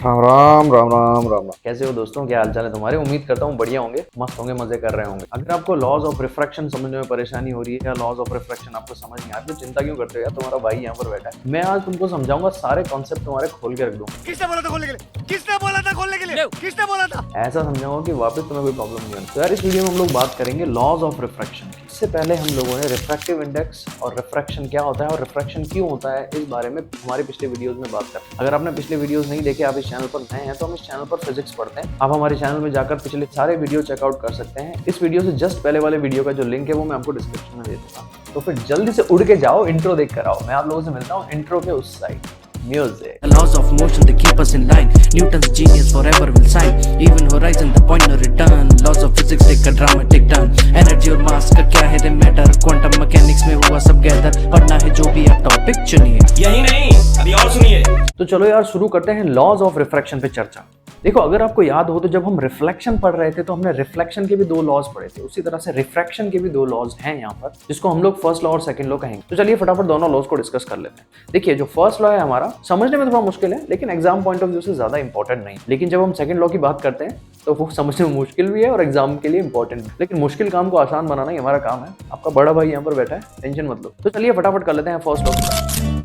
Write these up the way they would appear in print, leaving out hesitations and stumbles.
राम राम राम राम राम राम। कैसे हो दोस्तों, क्या हाल चाल है तुम्हारे? उम्मीद करता हूँ बढ़िया होंगे, मस्त होंगे, मजे कर रहे होंगे। अगर आपको लॉज ऑफ रिफ्रैक्शन समझने में परेशानी हो रही है या लॉज ऑफ रिफ्रैक्शन आपको समझ नहीं आती तो चिंता क्यों करते हो यार, तुम्हारा भाई यहाँ पर बैठा है। मैं आज तुमको समझाऊंगा, सारे कॉन्सेप्ट तुम्हारे खोल के रख दूंगा। किसने बोला था खोलने के लिए? किसने बोला था खोलने के लिए? किसने बोला था? ऐसा समझाऊंगा कि वापस तुम्हें कोई प्रॉब्लम नहीं होनी। तो यार इस वीडियो में हम लोग बात करेंगे लॉज ऑफ रिफ्रैक्शन। इससे पहले हम लोगों ने रिफ्रैक्टिव इंडेक्स और रिफ्रैक्शन क्या होता है और रिफ्रैक्शन क्यों होता है इस बारे में हमारे पिछले वीडियोस में बात करते हैं। अगर आपने पिछले वीडियोस नहीं देखे, आप इस चैनल पर नए हैं तो हम इस चैनल पर फिजिक्स पढ़ते हैं। आप हमारे चैनल में जाकर पिछले सारे वीडियो चेकआउट कर सकते हैं। इस वीडियो से जस्ट पहले वाले वीडियो का जो लिंक है वो मैं आपको डिस्क्रिप्शन में दे दूंगा। तो फिर जल्दी से उड़ के जाओ, इंट्रो देख कर आओ। मैं आप लोगों से मिलता हूँ इंट्रो के उस side. Music. The laws of motion, they keep us in line. Newton's genius forever will shine. Even horizon, the point no return. Laws of physics take a dramatic turn. Energy और mass का क्या है matter? Quantum mechanics में हुआ सब gather. पढ़ना है जो भी आप टॉपिक चुनिए। यही नहीं, अभी और सुनिए। तो चलो यार शुरू करते हैं लॉज ऑफ रिफ्रैक्शन पे चर्चा। देखो, अगर आपको याद हो तो जब हम रिफ्लेक्शन पढ़ रहे थे तो हमने रिफ्लेक्शन के भी दो लॉज पढ़े थे। उसी तरह से रिफ्रैक्शन के भी दो लॉज हैं यहाँ पर, जिसको हम लोग फर्स्ट लॉ और सेकंड लॉ कहेंगे। तो चलिए फटाफट दोनों लॉज को डिस्कस कर लेते हैं। देखिए, जो फर्स्ट लॉ है हमारा समझने में थोड़ा मुश्किल है, लेकिन एग्जाम पॉइंट ऑफ व्यू से ज्यादा इंपॉर्टेंट नहीं। लेकिन जब हम सेकंड लॉ की बात करते हैं तो वो समझने में मुश्किल भी है और एग्जाम के लिए इंपॉर्टेंट भी। लेकिन मुश्किल काम को आसान बनाना ही हमारा काम है। आपका बड़ा भाई यहाँ पर बैठा है, टेंशन मत लो। तो चलिए फटाफट कर लेते हैं फर्स्ट लॉ।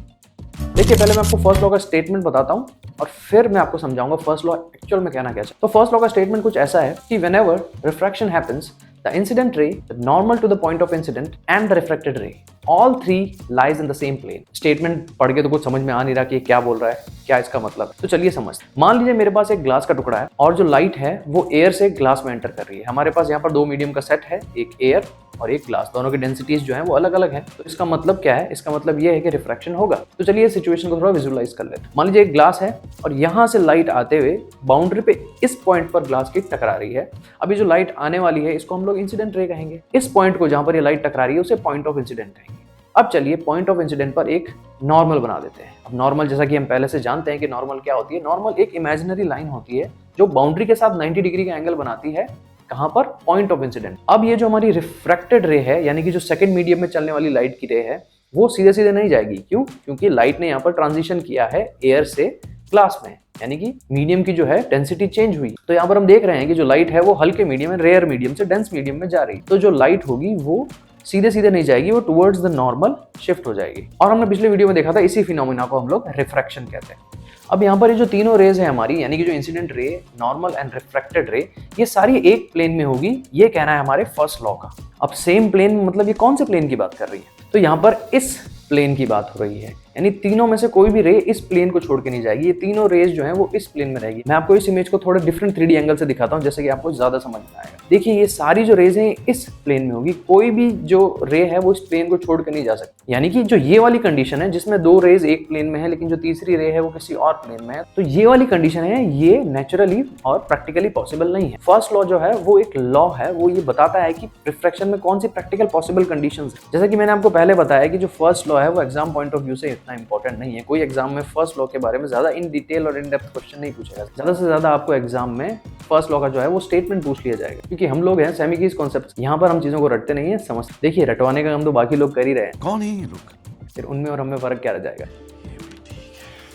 देखिए, पहले मैं आपको फर्स्ट लॉ का स्टेटमेंट बताता हूँ और फिर मैं आपको समझाऊंगा फर्स्ट लॉ एक्चुअल में कहना क्या है। तो फर्स्ट लॉ का स्टेटमेंट कुछ ऐसा है कि whenever refraction happens, the incident ray, the normal to the point of incident and the refracted ray, all three lies in the same plane. Statement पढ़ के तो कुछ समझ में आ नहीं रहा कि क्या बोल रहा है, क्या इसका मतलब है। तो चलिए समझते। मान लीजिए मेरे पास एक ग्लास का टुकड़ा है और जो लाइट है वो एयर से ग्लास में एंटर कर रही है। हमारे पास यहाँ पर दो मीडियम का सेट है, एक एयर और एक ग्लास। दोनों की डेंसिटीज जो है वो अलग अलग है। तो इसका मतलब क्या है? इसका मतलब ये है कि रिफ्रैक्शन होगा। तो चलिए सिचुएशन को थोड़ा विजुअलाइज कर लेते हैं। मान लीजिए एक ग्लास है और यहाँ से लाइट आते हुए बाउंड्री पे इस पॉइंट पर ग्लास की टकरा रही है। अभी जो लाइट आने वाली है इसको हम लोग इंसिडेंट रे कहेंगे। इस पॉइंट को जहां पर ये लाइट टकरा रही है उसे पॉइंट ऑफ इंसिडेंट कहेंगे। अब चलिए पॉइंट ऑफ इंसिडेंट पर एक नॉर्मल बना देते हैं। अब नॉर्मल, जैसा कि हम पहले से जानते हैं कि नॉर्मल क्या होती है। नॉर्मल एक इमेजिनरी लाइन होती है जो बाउंड्री के साथ 90 डिग्री का एंगल बनाती है। कहां पर? Point of incident. अब ये जो हमारी रिफ्रैक्टेड रे है, यानी कि जो सेकंड मीडियम में चलने वाली लाइट की रे है, वो सीधे सीधे नहीं जाएगी। क्यों? क्योंकि लाइट ने यहाँ पर ट्रांजिशन किया है एयर से ग्लास में, यानी कि मीडियम की जो है डेंसिटी चेंज हुई। तो यहाँ पर हम देख रहे हैं कि जो लाइट है वो हल्के मीडियम में, रेयर मीडियम से डेंस मीडियम में जा रही। तो जो लाइट होगी वो सीधे सीधे नहीं जाएगी, वो टुवर्ड्स द नॉर्मल शिफ्ट हो जाएगी। और हमने पिछले वीडियो में देखा था इसी फिनोमिना को हम लोग रिफ्रैक्शन कहते हैं। अब यहाँ पर ये जो तीनों रेज है हमारी, यानी कि जो incident ray, normal and refracted रे, ये सारी एक प्लेन में होगी। ये कहना है हमारे फर्स्ट लॉ का। अब सेम प्लेन मतलब ये कौन से प्लेन की बात कर रही है? तो यहाँ पर इस प्लेन की बात हो रही है, यानी तीनों में से कोई भी रे इस प्लेन को छोड़ के नहीं जाएगी। ये तीनों रेज जो हैं वो इस प्लेन में रहेगी। मैं आपको इस इमेज को थोड़े डिफरेंट 3D एंगल से दिखाता हूं, जैसे कि आपको ज्यादा समझ में आएगा। देखिए, ये सारी जो रेज हैं इस प्लेन में होगी। कोई भी जो रे है वो इस प्लेन को छोड़ के नहीं जा सकती। यानी कि जो ये वाली कंडीशन है जिसमें दो रेज एक प्लेन में है लेकिन जो तीसरी रे है वो किसी और प्लेन में है, तो ये वाली कंडीशन है, ये नेचुरली और प्रैक्टिकली पॉसिबल नहीं है। फर्स्ट लॉ जो है वो एक लॉ है, वो ये बताता है कि रिफ्रैक्शन में कौन सी प्रैक्टिकल पॉसिबल कंडीशंस है। जैसा कि मैंने आपको पहले बताया कि जो फर्स्ट लॉ है वो एग्जाम पॉइंट ऑफ व्यू से इतना इंपॉर्टेंट नहीं है। कोई एग्जाम में फर्स्ट लॉ के बारे में ज्यादा इन डिटेल और इन डेप्थ क्वेश्चन नहीं पूछेगा। ज्यादा से ज्यादा आपको एग्जाम में फर्स्ट लॉ का जो है वो स्टेटमेंट पूछ लिया जाएगा, क्योंकि हम लोग हैं सेमी कीज कॉन्सेप्ट। यहाँ पर हम चीजों को रटते नहीं है, समझ। देखिए, रटवाने का काम तो बाकी लोग कर ही रहे हैं। कौन है ये लोग? फिर उनमें और हमें फर्क क्या रह जाएगा?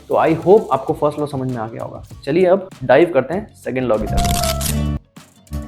तो आई होप आपको फर्स्ट लॉ समझ में आ गया होगा। चलिए अब डाइव करते हैं सेकंड लॉ की तरफ।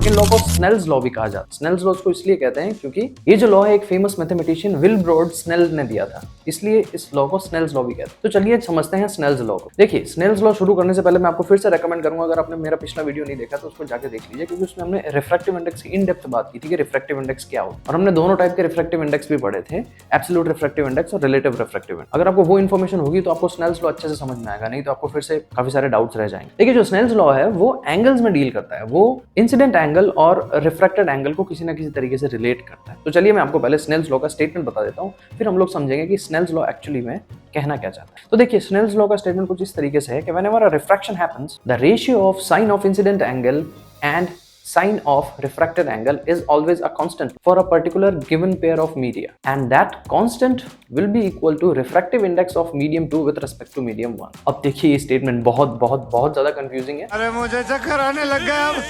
सेकंड लॉ को स्नेल्स लॉ भी कहा जाता है। स्नेल्स लॉ को इसलिए कहते हैं क्योंकि ये जो लॉ है एक फेमस मैथमेटिशियन विल्ब्रोड स्नेल ने दिया था, इसलिए इस लॉ को स्नेल्स लॉ भी कहते हैं। तो चलिए समझते हैं स्नेल्स लॉ को। देखिए, स्नेल्स लॉ शुरू करने से पहले मैं आपको फिर से रेकमेंड करूंगा, अगर आपने मेरा पिछला वीडियो नहीं देखा तो उसको जाके देख लीजिए, क्योंकि उसमें हमने रिफ्रैक्टिव इंडेक्स की इन डेप्थ बात की थी कि रिफ्रैक्टिव इंडेक्स क्या हो, और हमने दोनों टाइप के रिफ्रैक्टिव इंडेक्स भी पढ़े थे, एब्सोल्यूट रिफ्रैक्टिव इंडेक्स और रिलेटिव रिफ्रैक्टिव इंडेक्स। अगर आपको वो इन्फॉर्मेशन होगी तो आपको स्नेल्स लॉ अच्छे से समझ में आएगा, नहीं तो आपको फिर से काफी सारे डाउट्स रह जाएंगे। देखिए, जो स्नेल्स लॉ है वो एंगल्स में डील करता है। वो इंसिडेंट एंगल और रिफ्रैक्टेड एंगल को किसी ना किसी तरीके से रिलेट करता है। तो चलिए मैं आपको पहले स्नेल्स लॉ का स्टेटमेंट बता देता हूँ, फिर हम लोग समझेंगे कि स्नेल्स लॉ एक्चुअली में कहना क्या चाहता है। तो देखिए, स्नेल्स लॉ का स्टेटमेंट कुछ इस तरीके से है कि whenever a refraction happens, the ratio of sine of incident angle and sign of refracted angle is always a constant for a particular given pair of media, and that constant will be equal to refractive index of medium 2 with respect to medium 1. अब देखिए, ये statement बहुत ज्यादा confusing है। अरे मुझे चक्कर आने लग गया अब।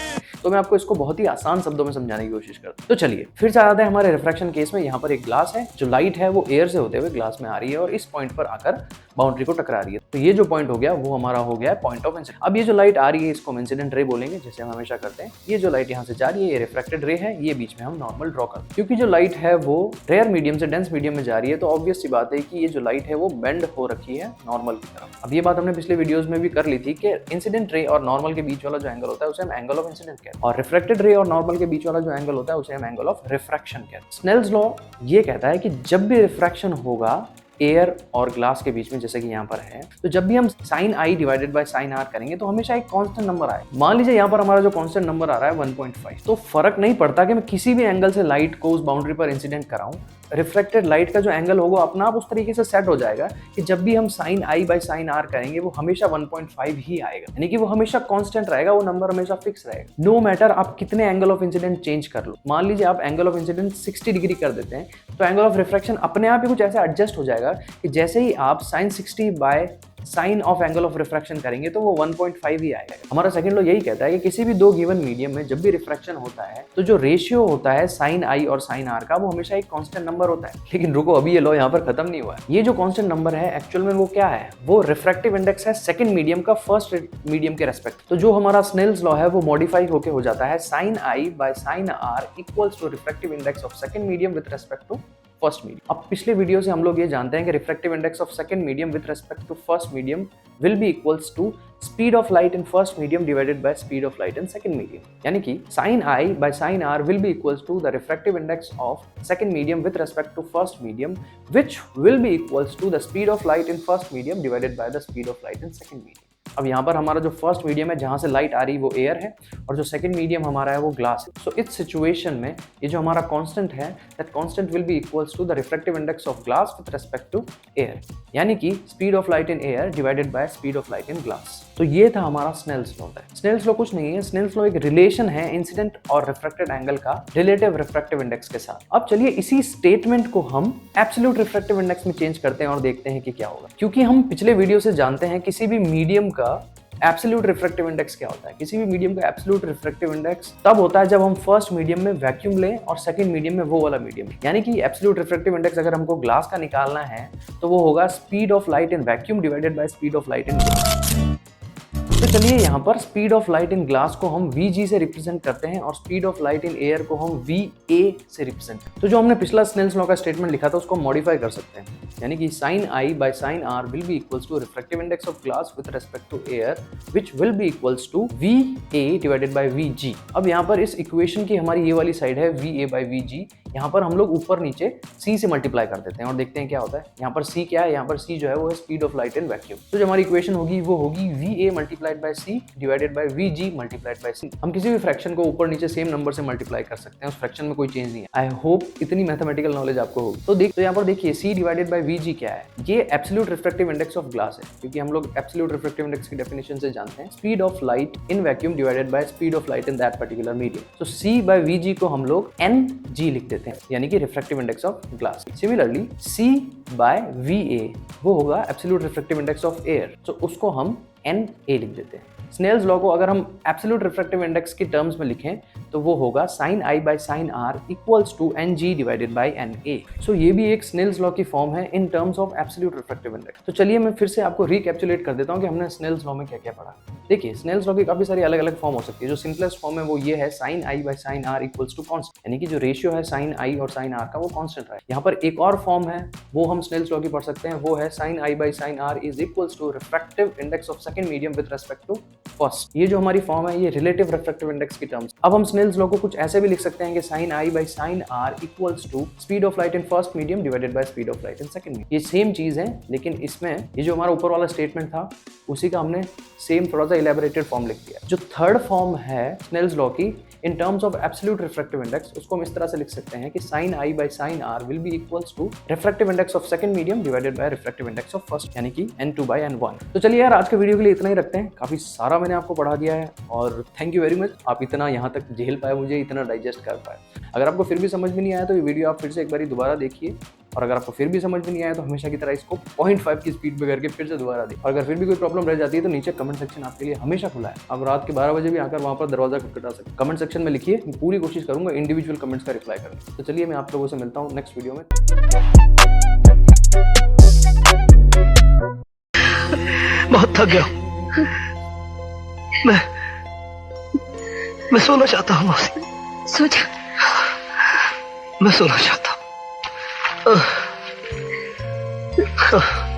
तो मैं आपको इसको बहुत ही आसान शब्दों में समझाने की कोशिश करता हूँ। तो चलिए फिर से आते हैं हमारे रिफ्रैक्शन केस में। यहाँ पर एक ग्लास है, जो लाइट है वो एयर से होते हुए ग्लास में आ रही है और इस पॉइंट पर आकर बाउंड्री को टकरा रही है। तो ये जो पॉइंट हो गया वो हमारा हो गया पॉइंट ऑफ इंसिडेंट। अब ये जो लाइट आ रही है इसको हम इंसिडेंट रे बोलेंगे, जैसे हम हमेशा करते हैं। ये जो लाइट यहाँ से जा रही है ये रिफ्रैक्टेड रे है, ये बीच में हम नॉर्मल ड्रॉ करते हैं। क्योंकि जो लाइट है वो रेयर मीडियम से डेंस मीडियम में जा रही है, तो ऑब्वियस सी बात है कि ये जो लाइट है वो बेंड हो रखी है नॉर्मल की तरफ। अब ये बात हमने पिछले वीडियोस में भी कर ली थी कि इंसिडेंट रे और नॉर्मल के बीच वाला जो एंगल होता है उसे हम एंगल ऑफ इंसिडेंट कहते हैं, और रिफ्रैक्टेड रे और नॉर्मल के बीच वाला जो एंगल होता है उसे हम एंगल ऑफ रिफ्रैक्शन कहते हैं। स्नेल्स लॉ ये कहता है कि जब भी रिफ्रैक्शन होगा एयर और ग्लास के बीच में, जैसे कि यहाँ पर है, तो जब भी हम sin i divided by sin r करेंगे तो हमेशा एक कांस्टेंट नंबर आए। मान लीजिए यहाँ पर हमारा जो कांस्टेंट नंबर आ रहा है 1.5, तो फर्क नहीं पड़ता कि मैं किसी भी एंगल से लाइट को उस बाउंड्री पर इंसिडेंट कराऊं, रिफ्लेक्टेड लाइट का जो एंगल होगा अपना आप उस तरीके से सेट हो जाएगा कि जब भी हम sin i by sin r करेंगे वो हमेशा 1.5 ही आएगा, यानी कि वो हमेशा कांस्टेंट रहेगा, वो नंबर हमेशा फिक्स रहेगा। नो मैटर आप कितने एंगल ऑफ इंसिडेंट चेंज कर लो। मान लीजिए आप एंगल ऑफ इंसिडेंट 60 डिग्री कर देते हैं तो एंगल ऑफ रिफ्रैक्शन अपने आप ही कुछ ऐसा एडजस्ट हो जाएगा कि जैसे ही आप sin 60 by sine of angle of refraction करेंगे तो वो 1.5 ही आएगा। हमारा सेकंड लॉ यही कहता है कि किसी भी दो गिवन मीडियम में जब भी रिफ्रैक्शन होता है तो जो रेशियो होता है sin i और sin r का वो हमेशा एक कांस्टेंट नंबर होता है। लेकिन रुको, अभी ये लॉ यहाँ पर खत्म नहीं हुआ है। ये जो कांस्टेंट नंबर है एक्चुअल में वो क्या है, वो रिफ्रैक्टिव इंडेक्स है सेकंड मीडियम का फर्स्ट मीडियम के रेस्पेक्ट। तो जो हमारा स्नेल्स लॉ है वो मॉडिफाई होके हो जाता है sin i by sin r equals to refractive index of second medium with respect to first medium. अब पिछले वीडियो से हम लोग ये जानते हैं कि refractive index of second medium with respect to first medium will be equals to speed of light in first medium divided by speed of light in second medium, यानी कि sin i by sin r will be equals to the refractive index of second medium with respect to first medium which will be equals to the speed of light in first medium divided by the speed of light in second medium. अब यहाँ पर हमारा जो first medium है जहाँ से light आ रही है वो एयर है और जो सेकंड मीडियम हमारा है वो ग्लास है। सो इस सिचुएशन में ये जो हमारा कांस्टेंट है that constant will be equals to the refractive index of glass with respect to air, यानी कि speed of light in air divided by speed of light in glass. तो ये था हमारा स्नेल्स लॉ। स्नेल्स लॉ कुछ नहीं है, Snell's law एक रिलेशन है इंसिडेंट और रिफ्रैक्टेड एंगल का रिलेटिव रिफ्रैक्टिव इंडेक्स के साथ। अब चलिए इसी स्टेटमेंट को हम एब्सोल्यूट रिफ्रैक्टिव इंडेक्स में चेंज करते हैं और देखते हैं कि क्या होगा। क्योंकि हम पिछले वीडियो से जानते हैं किसी भी मीडियम का एब्सोल्यूट रिफ्रैक्टिव इंडेक्स क्या होता है। किसी भी मीडियम का एब्सोल्यूट रिफ्रैक्टिव इंडेक्स तब होता है जब हम फर्स्ट मीडियम में वैक्यूम लें और सेकंड मीडियम में वो वाला मीडियम, यानी कि एब्सोल्यूट रिफ्रैक्टिव इंडेक्स अगर हमको ग्लास का निकालना है तो वो होगा speed of light in vacuum divided by speed of light in glass. तो चलिए यहाँ पर speed of light in glass को हम Vg से रिप्रेजेंट करते हैं और speed of light in air को हम Va से रिप्रेजेंट। तो जो हमने पिछला स्नेल्स लॉ का स्टेटमेंट लिखा था उसको मॉडिफाई कर सकते हैं, यानी कि sin i by sin r will be equals to refractive index of glass with respect to air which will be equals to Va divided by Vg। अब यहाँ पर इस इक्वेशन की हमारी ये वाली साइड है Va बाय Vg, यहाँ पर हम लोग ऊपर नीचे C से मल्टीप्लाई कर देते हैं और देखते हैं क्या होता है। यहाँ पर C क्या है, यहाँ पर C जो है वो है speed of light in vacuum. तो जो हमारी इक्वेशन होगी वो होगी Va multiplied by C divided by Vg multiplied by C। हम किसी भी फ्रैक्शन को ऊपर नीचे सेम नंबर से मल्टीप्लाई कर सकते हैं, उस फ्रैक्शन में कोई चेंज नहीं है। आई होप इतनी मैथमेटिकल नॉलेज आपको होगी। तो यहाँ पर देखिए C डिवाइडेड बाय Vg क्या है, ये absolute refractive index of glass है, क्योंकि हम लोग एब्सोल्यूट रिफ्रैक्टिव इंडेक्स की डेफिनेशन से जानते हैं speed of light in vacuum divided by speed of light in that particular medium. तो C बाय Vg को हम लोग Ng लिख देते हैं, यानी कि refractive index of glass. Similarly C by Va वो होगा absolute refractive index of air, तो उसको हम Na लिख देते हैं। स्नेल्स लॉ को अगर हम एब्सोल्यूट रिफ्रैक्टिव इंडेक्स के टर्म्स में लिखें तो वो होगा sin i by sin r equals to Ng divided by Na। So ये भी एक स्नेल्स लॉ की फॉर्म है in terms of absolute refractive index. तो चलिए मैं फिर से आपको रिकैप्चुलेट कर देता हूँ कि हमने स्नेल्स लॉ में क्या क्या पढ़ा। देखिए स्नेल्स लॉ की काफी सारी अलग अलग फॉर्म हो सकती है। जो सिंपलेस्ट फॉर्म है वो ये है sin i by sin r equals to constant, यानी कि जो रेशियो है sin i और sin r का वो कांस्टेंट रहा है। यहाँ पर एक और फॉर्म है वो हम स्नेल्स लॉ की पढ़ सकते हैं, वो है sin i by sin r is equals to refractive index of second medium with respect to first. ये जो हमारी फॉर्म है ये रिलेटिव रिफ्रैक्टिव इंडेक्स की टर्म्स। अब हम स्नेल्स लॉ को कुछ ऐसे भी लिख सकते हैं कि sin i by sin r equals to speed of light in first medium divided by speed of light in second medium. ये सेम चीज है, लेकिन इसमें ये जो हमारा ऊपर वाला स्टेटमेंट था उसी का हमने सेम थोड़ा सा इलेबोरेटेड फॉर्म लिख दिया। जो थर्ड फॉर्म है स्नेल्स लॉ की इन terms of absolute refractive index, उसको हम इस तरह से लिख सकते हैं कि sin i by sin r will be equals to refractive index of second medium divided by refractive index of first, यानी कि n2 बाय n1। तो चलिए यार आज के वीडियो के लिए इतना ही रखते हैं। काफी सारा मैंने आपको पढ़ा दिया है और थैंक यू वेरी मच, आप इतना यहाँ तक झेल पाए, मुझे इतना डाइजेस्ट कर पाए। अगर आपको फिर भी समझ में नहीं आया तो ये वीडियो आप फिर से एक बार दोबारा देखिए, और अगर आपको फिर भी समझ में नहीं आया तो हमेशा की तरह इसको 0.5 की स्पीड पे करके फिर से दोबारा दें। और अगर फिर भी कोई प्रॉब्लम रह जाती है तो नीचे कमेंट सेक्शन आपके लिए हमेशा खुला है। आप रात के 12 बजे भी आकर वहाँ पर दरवाजा खटखटा सकते हैं। कमेंट सेक्शन में लिखिए, मैं पूरी कोशिश करूंगा इंडिविजुअल कमेंट्स का रिप्लाई करने। तो चलिए मैं आप लोगों से मिलता हूँ नेक्स्ट वीडियो में। बहुत थक गया हूं। मैं सोना चाहता हूँ मौसी। सो जा। मैं सोना चाहता हूँ।